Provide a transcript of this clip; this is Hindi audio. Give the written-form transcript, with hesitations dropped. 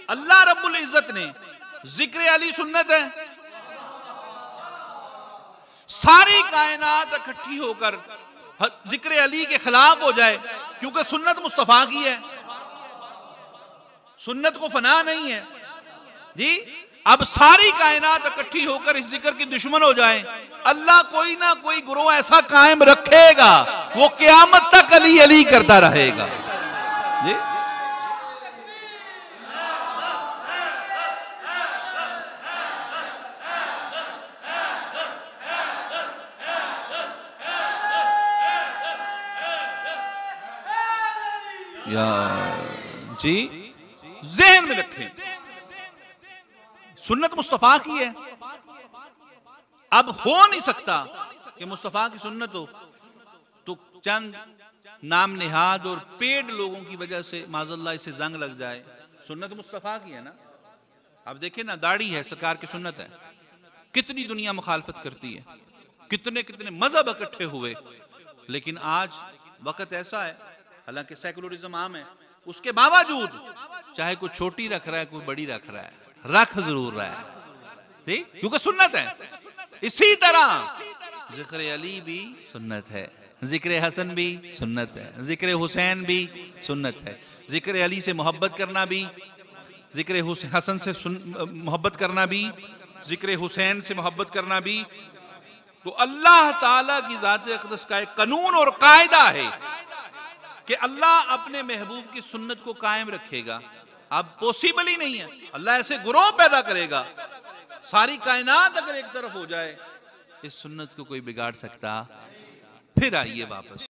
अल्लाह रब्बुल इज्जत ने जिक्र अली सुन्नत है, सारी कायनात इकट्ठी होकर जिक्र अली के खिलाफ हो जाए, क्योंकि सुन्नत मुस्तफा की है, सुन्नत को फना नहीं है जी। अब सारी कायनात इकट्ठी होकर इस जिक्र की दुश्मन हो जाए, अल्लाह कोई ना कोई गुरोह ऐसा कायम रखेगा, वो क़यामत तक अली अली करता रहेगा जी। या जी, ज़हन में रखें, सुन्नत मुस्तफा की है। अब हो नहीं सकता कि मुस्तफा की सुन्नत हो तो चंद नाम निहाद और पेड लोगों की वजह से माज़अल्लाह इसे जंग लग जाए। सुन्नत मुस्तफा की है ना। अब देखिए ना, दाढ़ी है, सरकार की सुन्नत है, कितनी दुनिया मुखालफत करती है, कितने कितने मजहब इकट्ठे हुए, लेकिन आज वक्त ऐसा है, हालांकि सेकुलरिज्म आम है, उसके बावजूद चाहे कोई छोटी रख रहा है, कोई बड़ी रख रहा है, रख जरूर रहा है, ठीक, क्योंकि सुन्नत है। इसी तरह जिक्र अली भी सुन्नत है, जिक्र हसन भी सुन्नत है, जिक्र हुसैन भी सुन्नत है, जिक्र अली से मोहब्बत करना भी, जिक्र हसन से मोहब्बत करना भी, जिक्र हुसैन से मोहब्बत करना भी, तो अल्लाह ताला की ज़ात अक़दस का एक कानून और कायदा है कि अल्लाह अपने महबूब की सुन्नत को कायम रखेगा। अब पॉसिबल ही नहीं है, अल्लाह ऐसे गुरोह पैदा करेगा, सारी कायनात अगर एक तरफ हो जाए, इस सुन्नत को कोई बिगाड़ सकता? फिर आइए वापस।